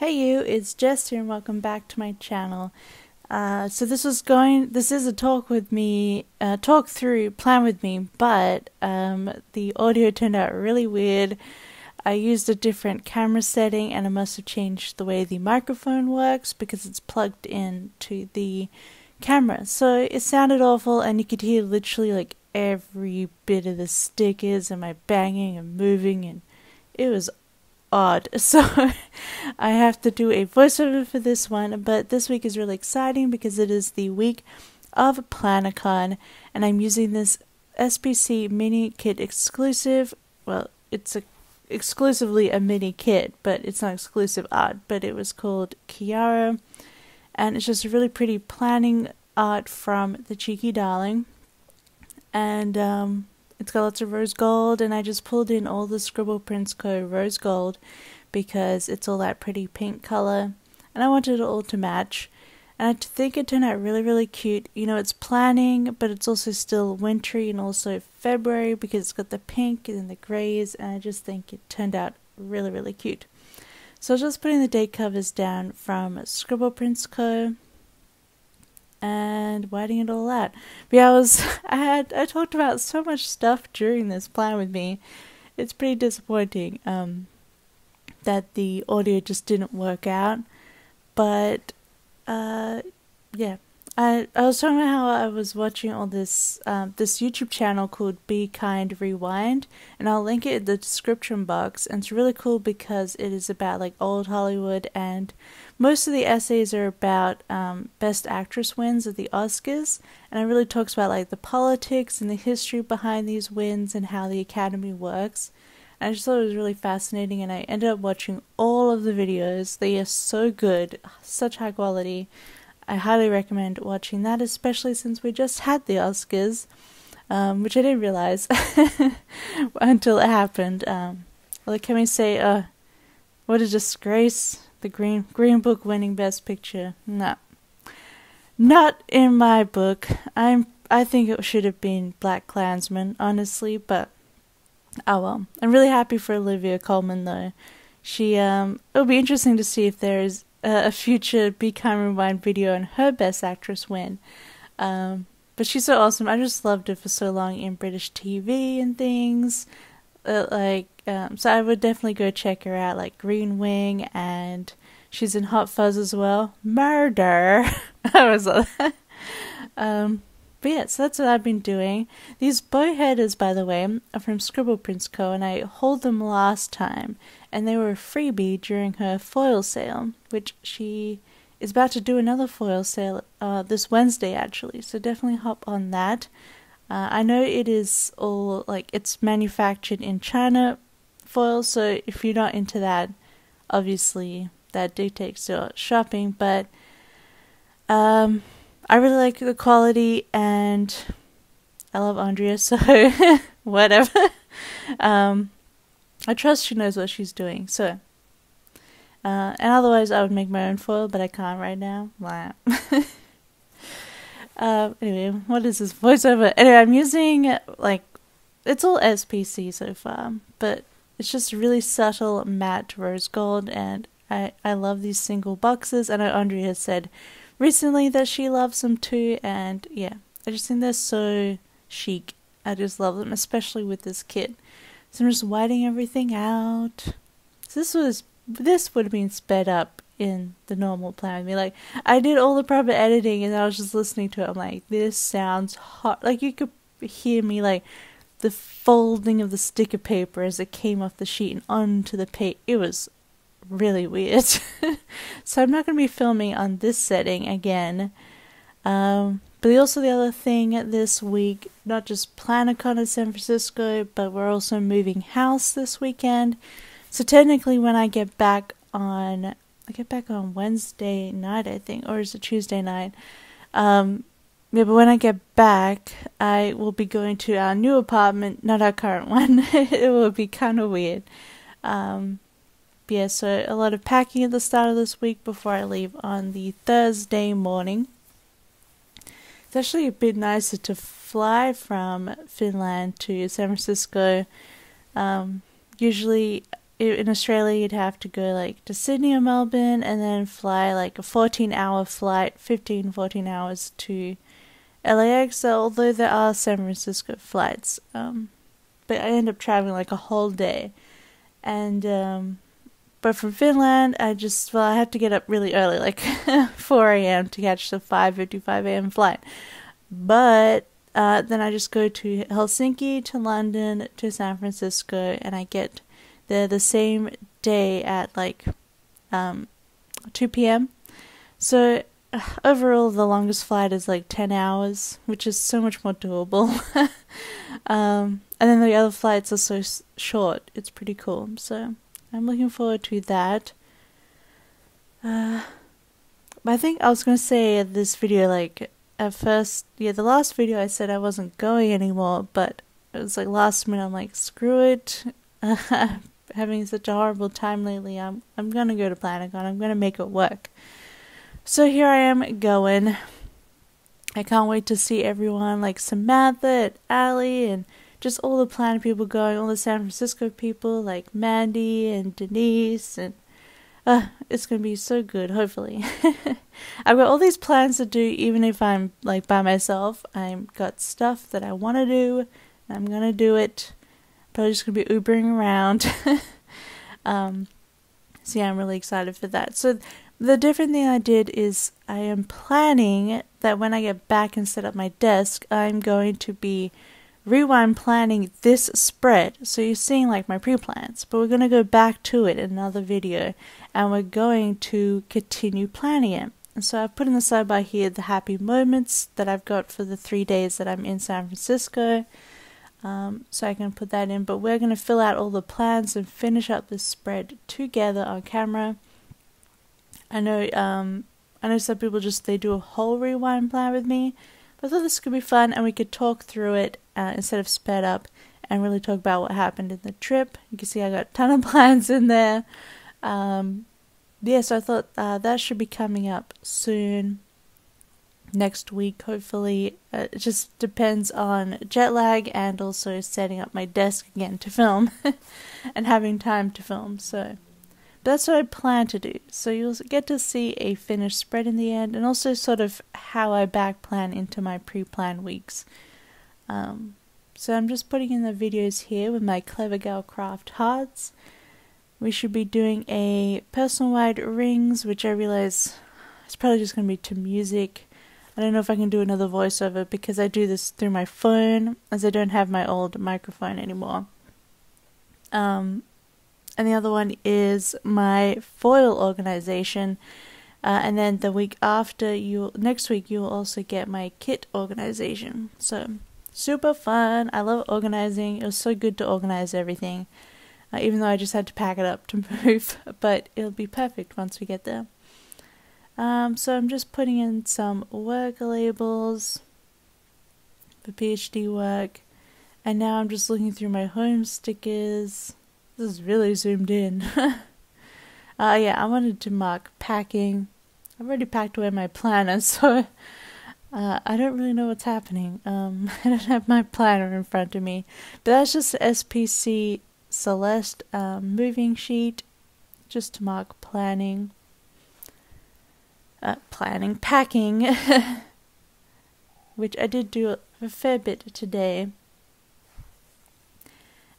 Hey you, it's Jess here and welcome back to my channel. This is a talk through, plan with me, but the audio turned out really weird. I used a different camera setting and I must have changed the way the microphone works because it's plugged into the camera. So it sounded awful and you could hear literally like every bit of the stickers and my banging and moving, and it was odd. So I have to do a voiceover for this one, but this week is really exciting because it is the week of PlannerCon and I'm using this SPC mini kit exclusive. Well, it's exclusively a mini kit, but it's not exclusive art, but it was called Kiara, and it's just a really pretty planning art from the Cheeky Darling, and it's got lots of rose gold, and I just pulled in all the Scribble Prints Co rose gold because it's all that pretty pink color and I wanted it all to match, and I think it turned out really cute. You know, it's planning but it's also still wintry and also February because it's got the pink and the greys, and I just think it turned out really cute. So I was just putting the date covers down from Scribble Prints Co and whiting it all out. But yeah, I talked about so much stuff during this plan with me. It's pretty disappointing that the audio just didn't work out. But yeah, I was talking about how I was watching all this YouTube channel called Be Kind Rewind, and I'll link it in the description box. And it's really cool because it is about like old Hollywood, and most of the essays are about Best Actress wins at the Oscars, and it really talks about like the politics and the history behind these wins and how the Academy works. And I just thought it was really fascinating, and I ended up watching all of the videos. They are so good, such high quality. I highly recommend watching that, especially since we just had the Oscars, which I didn't realize until it happened. Like, can we say, what a disgrace? The Green Book winning Best Picture. No, not in my book. I think it should have been Black Klansman, honestly, but oh well. I'm really happy for Olivia Colman though. It'll be interesting to see if there is a future Be Kind Rewind video on her Best Actress win. But she's so awesome. I just loved her for so long in British TV and things. So I would definitely go check her out, like Green Wing, and she's in Hot Fuzz as well. Murder! I was like that. But yeah, so that's what I've been doing. These bow headers, by the way, are from Scribble Prints Co, and I hauled them last time, and they were a freebie during her foil sale, which she is about to do another foil sale this Wednesday actually, so definitely hop on that. I know it is all, like, it's manufactured in China foil, so if you're not into that, obviously that dictates your shopping, but I really like the quality and I love Andrea, so whatever. I trust she knows what she's doing, so and otherwise I would make my own foil, but I can't right now. Anyway, what is this voiceover? Anyway, I'm using, like, it's all SPC so far, but it's just really subtle matte rose gold, and I love these single boxes. I know Andrea has said recently that she loves them too, and yeah, I just think they're so chic. I just love them, especially with this kit. So I'm just whiting everything out. So this would have been sped up in the normal plan with me. Like, I did all the proper editing and I was just listening to it. I'm like, this sounds hot. Like, you could hear me, like, the folding of the sticker paper as it came off the sheet and onto the page. It was really weird. So I'm not going to be filming on this setting again. But also the other thing this week, not just PlannerCon in San Francisco, but we're also moving house this weekend. So technically when I get back on Wednesday night, I think, or is it Tuesday night? Yeah, but when I get back, I will be going to our new apartment, not our current one. It will be kind of weird. Yeah, so a lot of packing at the start of this week before I leave on the Thursday morning. It's actually a bit nicer to fly from Finland to San Francisco. Usually in Australia you'd have to go like to Sydney or Melbourne and then fly like a 14-hour flight, 14 hours to LAX, although there are San Francisco flights. But I end up traveling like a whole day. And but from Finland, I have to get up really early, like 4 a.m. to catch the 5:55 a.m. flight. But then I just go to Helsinki, to London, to San Francisco, and I get there the same day at like 2 p.m. So overall, the longest flight is like 10 hours, which is so much more doable. And then the other flights are so short. It's pretty cool. So I'm looking forward to that. But I think I was going to say in this video, like, at first, the last video I said I wasn't going anymore, but it was like last minute, I'm like, screw it. Having such a horrible time lately, I'm gonna go to PlanetCon. I'm gonna make it work. So here I am going. I can't wait to see everyone, like Samantha and Allie and just all the Planet people going, all the San Francisco people like Mandy and Denise, and it's gonna be so good, hopefully. I've got all these plans to do even if I'm like by myself. I've got stuff that I want to do, and I'm gonna do it. Probably just gonna be Ubering around. So yeah, I'm really excited for that. So the different thing I did is I am planning that when I get back and set up my desk, I'm going to be rewind planning this spread. So you're seeing like my pre-plans, but we're going to go back to it in another video and we're going to continue planning it. And so I've put in the sidebar here the happy moments that I've got for the 3 days that I'm in San Francisco. So I can put that in, but we're going to fill out all the plans and finish up this spread together on camera. I know some people they do a whole rewind plan with me, but I thought this could be fun and we could talk through it instead of sped up and really talk about what happened in the trip. You can see I got a ton of plans in there. So I thought that should be coming up soon. Next week, hopefully. It just depends on jet lag and also setting up my desk again to film and having time to film. So that's what I plan to do. So you'll get to see a finished spread in the end and also sort of how I back plan into my pre-planned weeks. So I'm just putting in the videos here with my Clever Gal Craft hearts. We should be doing a personal wide rings, which I realize it's probably just going to be to music. I don't know if I can do another voiceover because I do this through my phone as I don't have my old microphone anymore. And the other one is my foil organization. And then the week after, next week, you'll also get my kit organization. So super fun. I love organizing. It was so good to organize everything. Even though I just had to pack it up to move. But it'll be perfect once we get there. So I'm just putting in some work labels for PhD work, and now I'm just looking through my home stickers. This is really zoomed in. I wanted to mark packing. I've already packed away my planner, so I don't really know what's happening. I don't have my planner in front of me, but that's just the SPC Celeste moving sheet, just to mark packing, which I did do a fair bit today.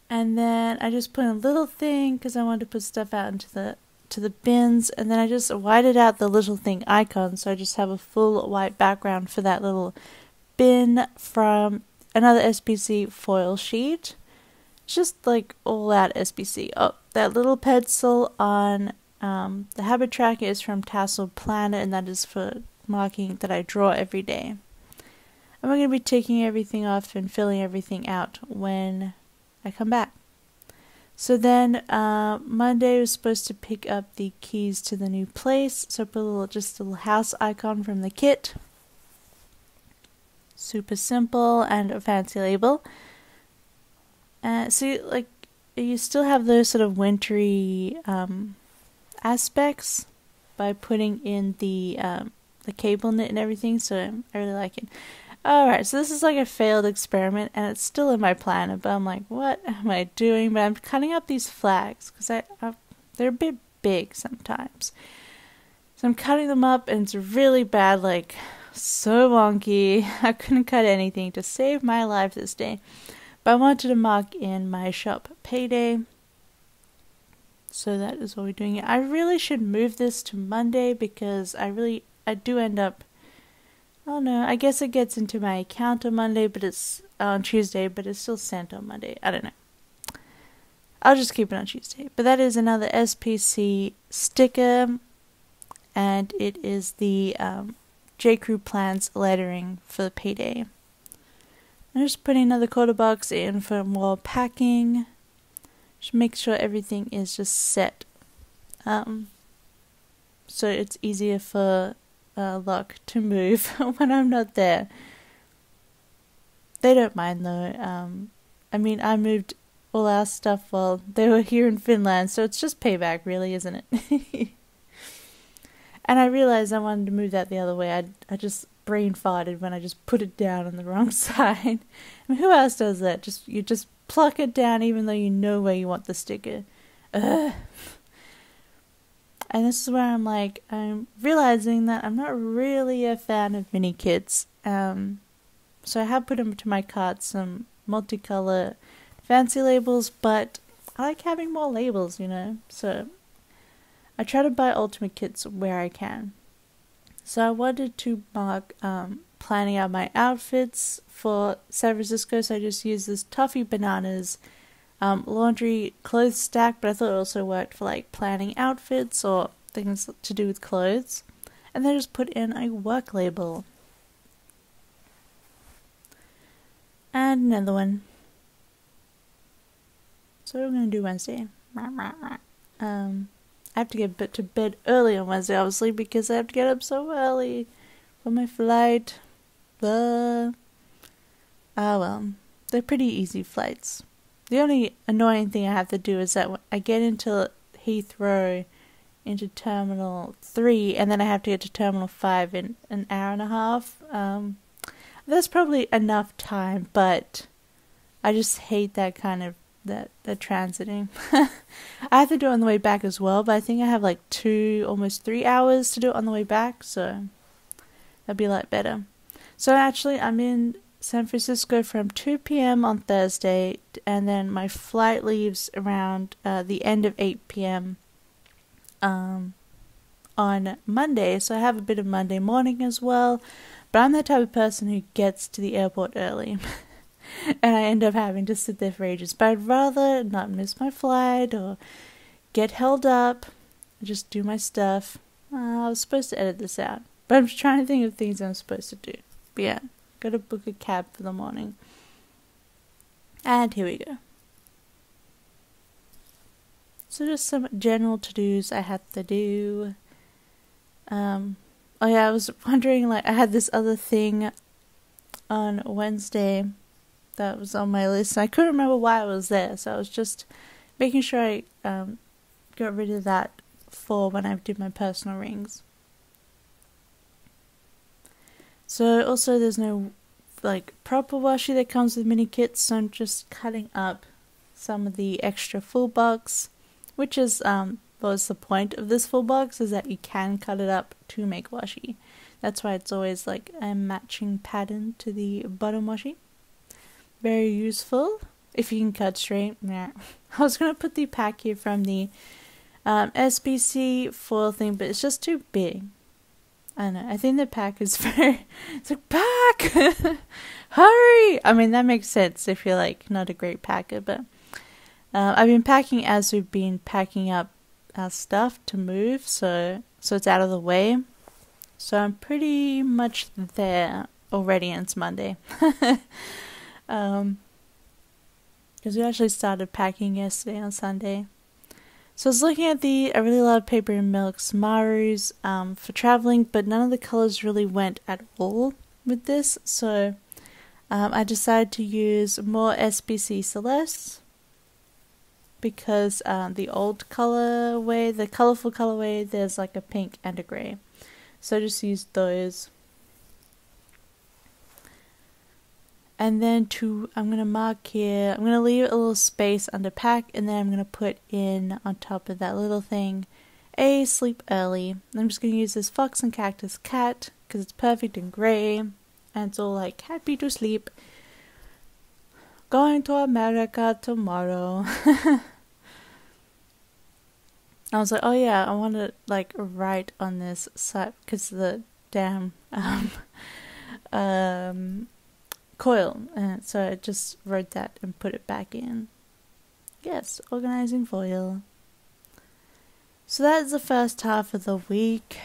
And then I just put in a little thing because I wanted to put stuff out into the bins, and then I just whited out the little thing icon, so I just have a full white background for that little bin from another SPC foil sheet. It's just like all out SPC. Oh, that little pencil on the habit tracker is from Tassel Planner, and that is for marking that I draw every day. And we're going to be taking everything off and filling everything out when I come back. So then Monday was supposed to pick up the keys to the new place, so I put just a little house icon from the kit. Super simple and a fancy label. So like you still have those sort of wintry aspects by putting in the cable knit and everything, so I really like it. Alright, so this is like a failed experiment, and it's still in my planner, but I'm like, what am I doing? But I'm cutting up these flags, because they're a bit big sometimes. So I'm cutting them up, and it's really bad, like, so wonky. I couldn't cut anything to save my life this day. But I wanted to mark in my shop payday. So that is what we're doing. I really should move this to Monday, because I do end up, oh no, I guess it gets into my account on Monday, but it's on Tuesday, but it's still sent on Monday. I don't know. I'll just keep it on Tuesday. But that is another SPC sticker, and it is the J. Crew Plans lettering for the payday. I'm just putting another quarter box in for more packing. Just make sure everything is just set. So it's easier for Locke to move when I'm not there. They don't mind though. I mean, I moved all our stuff while they were here in Finland, so it's just payback really, isn't it? And I realized I wanted to move that the other way. I just brain farted when I just put it down on the wrong side. I mean, who else does that? You just pluck it down even though you know where you want the sticker. Ugh. And this is where I'm realizing that I'm not really a fan of mini kits. So I have put into my cart some multicolor fancy labels, but I like having more labels, you know. So I try to buy ultimate kits where I can. So I wanted to mark planning out my outfits for San Francisco, so I just used this Toffee Bananas laundry clothes stack, but I thought it also worked for like planning outfits or things to do with clothes. And then just put in a work label. And another one. So what am I going to do Wednesday? I have to get to bed early on Wednesday, obviously, because I have to get up so early for my flight. Well, they're pretty easy flights. The only annoying thing I have to do is that when I get into Heathrow, into Terminal 3, and then I have to get to Terminal 5 in an hour and a half. That's probably enough time, but I just hate that kind of the transiting. I have to do it on the way back as well, but I think I have like 2, almost 3 hours to do it on the way back, so that'd be a lot better. So actually, I'm in San Francisco from 2 p.m. on Thursday, and then my flight leaves around the end of 8 p.m. On Monday, so I have a bit of Monday morning as well, but I'm the type of person who gets to the airport early. And I end up having to sit there for ages. But I'd rather not miss my flight or get held up. Just do my stuff. I was supposed to edit this out, but I'm just trying to think of things I'm supposed to do. But yeah, gotta book a cab for the morning. And here we go. So just some general to-dos I have to do. Oh yeah, I was wondering, I had this other thing on Wednesday that was on my list. I couldn't remember why it was there, so I was just making sure I got rid of that for when I did my personal rings. So also there's no proper washi that comes with mini kits, so I'm just cutting up some of the extra full box, which is was the point of this full box, is that you can cut it up to make washi. That's why it's always a matching pattern to the bottom washi. Very useful if you can cut straight. Nah. I was gonna put the pack here from the SBC foil thing, but it's just too big. I don't know. I think the pack is very. It's like, pack, hurry! I mean, that makes sense if you're not a great packer, but I've been packing as we've been packing up our stuff to move, so it's out of the way. So I'm pretty much there already, and it's Monday. Because we actually started packing yesterday on Sunday. So I was looking at I really love Paper and Milk's Marus for traveling, but none of the colors really went at all with this, so I decided to use more SBC Celeste, because the old colorway, the colorful colorway, there's a pink and a grey. So I just used those. And then I'm going to mark here, I'm going to leave a little space under pack, and then I'm going to put in on top of that little thing a sleep early. I'm just going to use this Fox and Cactus cat because it's perfect and grey, and it's all like happy to sleep. Going to America tomorrow. I was like, oh yeah, I want to like write on this site because the damn coil, and so I just wrote that and put it back in. Yes, organizing foil. So that's the first half of the week.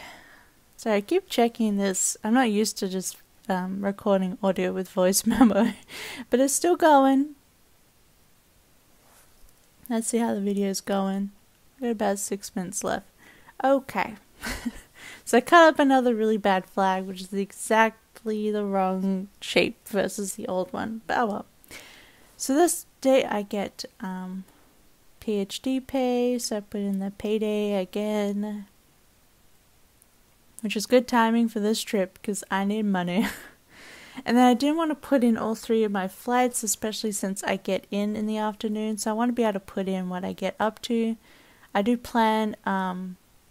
So I keep checking this. I'm not used to just recording audio with voice memo, but it's still going. Let's see how the video is going. I've got about 6 minutes left. Okay. So I cut up another really bad flag, which is exactly the wrong shape versus the old one. But oh well. So this day I get PhD pay, so I put in the payday again, which is good timing for this trip because I need money. And then I didn't want to put in all 3 of my flights, especially since I get in the afternoon, so I want to be able to put in what I get up to. I do plan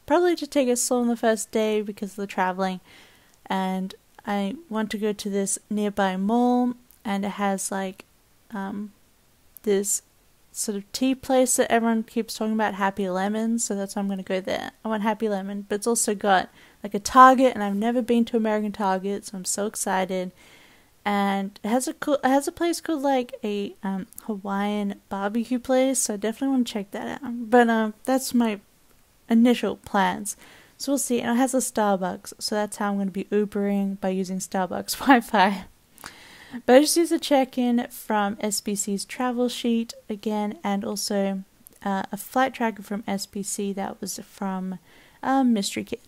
probably to take it slow on the first day because of the traveling, and I want to go to this nearby mall, and it has like this sort of tea place that everyone keeps talking about, Happy Lemon, so that's why I'm going to go there. I want Happy Lemon, but it's also got like a Target, and I've never been to American Target, so I'm so excited. And it has a place called like a Hawaiian barbecue place, so I definitely want to check that out. But that's my initial plans, so we'll see. And it has a Starbucks, so that's how I'm going to be Ubering, by using Starbucks Wi-Fi. But I just used a check-in from SBC's travel sheet again, and also a flight tracker from SBC that was from Mystery Kit.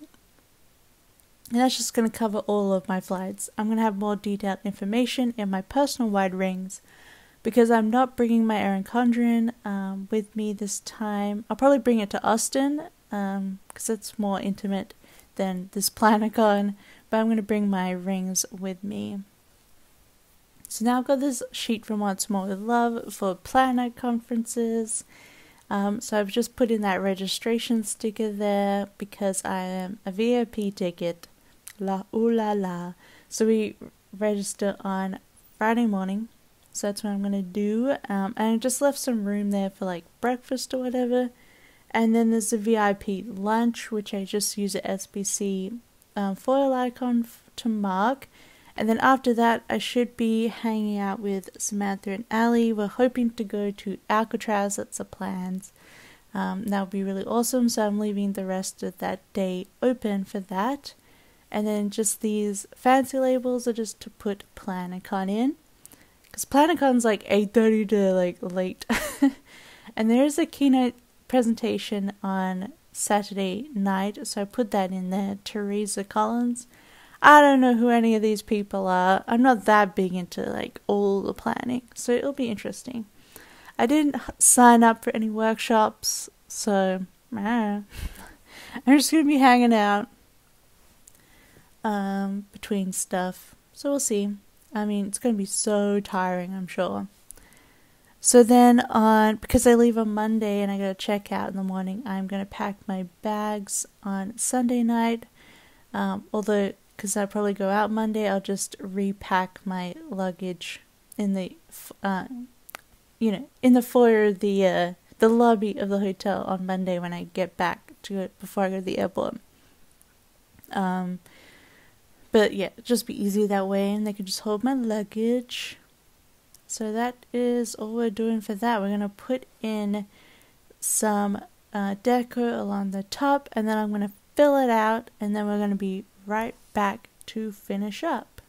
And that's just going to cover all of my flights. I'm going to have more detailed information in my personal wide rings because I'm not bringing my Erin Condren with me this time. I'll probably bring it to Austin because it's more intimate than this Planacon, but I'm going to bring my rings with me. So now I've got this sheet from Once More With Love for Planet conferences. So I've just put in that registration sticker there because I am a VIP ticket. La ooh la la. So we register on Friday morning. So that's what I'm going to do. And I just left some room there for like breakfast or whatever. And then there's the VIP lunch, which I just use an SBC foil icon to mark. And then after that, I should be hanging out with Samantha and Ali. We're hoping to go to Alcatraz. That's the plans. That would be really awesome. So I'm leaving the rest of that day open for that. And then just these fancy labels are just to put Planacon in. Because Planacon's like 8:30 to like late. And there's a keynote presentation on Saturday night. So I put that in there. Teresa Collins. I don't know who any of these people are. I'm not that big into like all the planning, so it'll be interesting. I didn't sign up for any workshops, so I'm just gonna be hanging out between stuff. So we'll see. I mean, it's gonna be so tiring, I'm sure. So then because I leave on Monday and I gotta check out in the morning, I'm gonna pack my bags on Sunday night. Although because I'll probably go out Monday, I'll just repack my luggage in the, in the foyer of the lobby of the hotel on Monday when I get back before I go to the airport. But yeah, just be easy that way, and they can just hold my luggage. So that is all we're doing for that. We're gonna put in some deco along the top, and then I'm gonna fill it out, and then we're gonna be right back to finish up.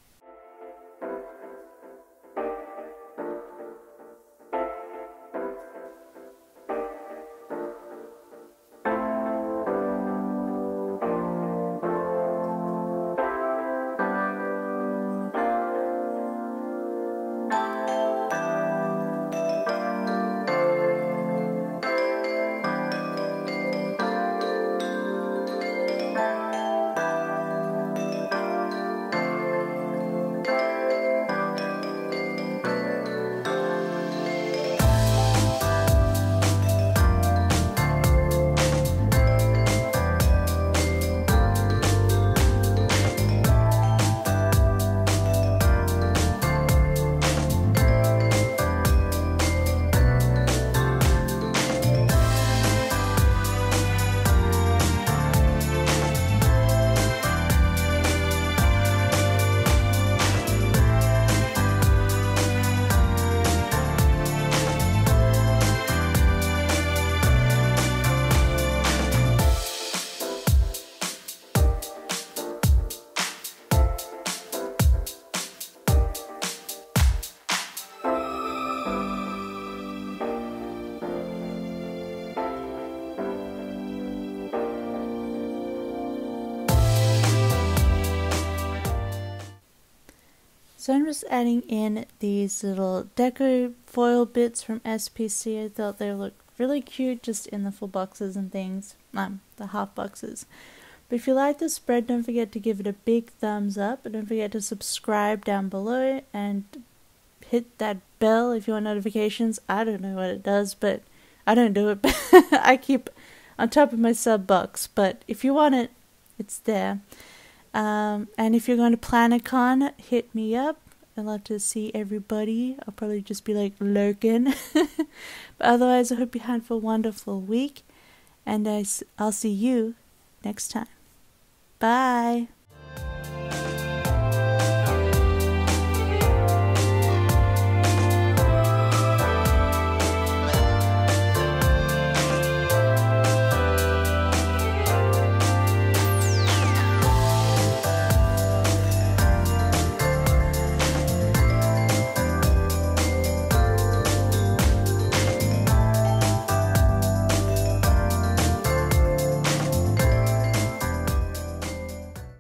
So I'm just adding in these little deco foil bits from SPC. I thought they look really cute just in the full boxes and things, the half boxes. But if you like the spread, don't forget to give it a big thumbs up. And don't forget to subscribe down below and hit that bell if you want notifications. I don't know what it does, but I don't do it. But I keep on top of my sub box. But if you want it, it's there. And if you're going to PlannerCon, hit me up. I'd love to see everybody. I'll probably just be like lurking. But otherwise, I hope you have a wonderful week. And I'll see you next time. Bye.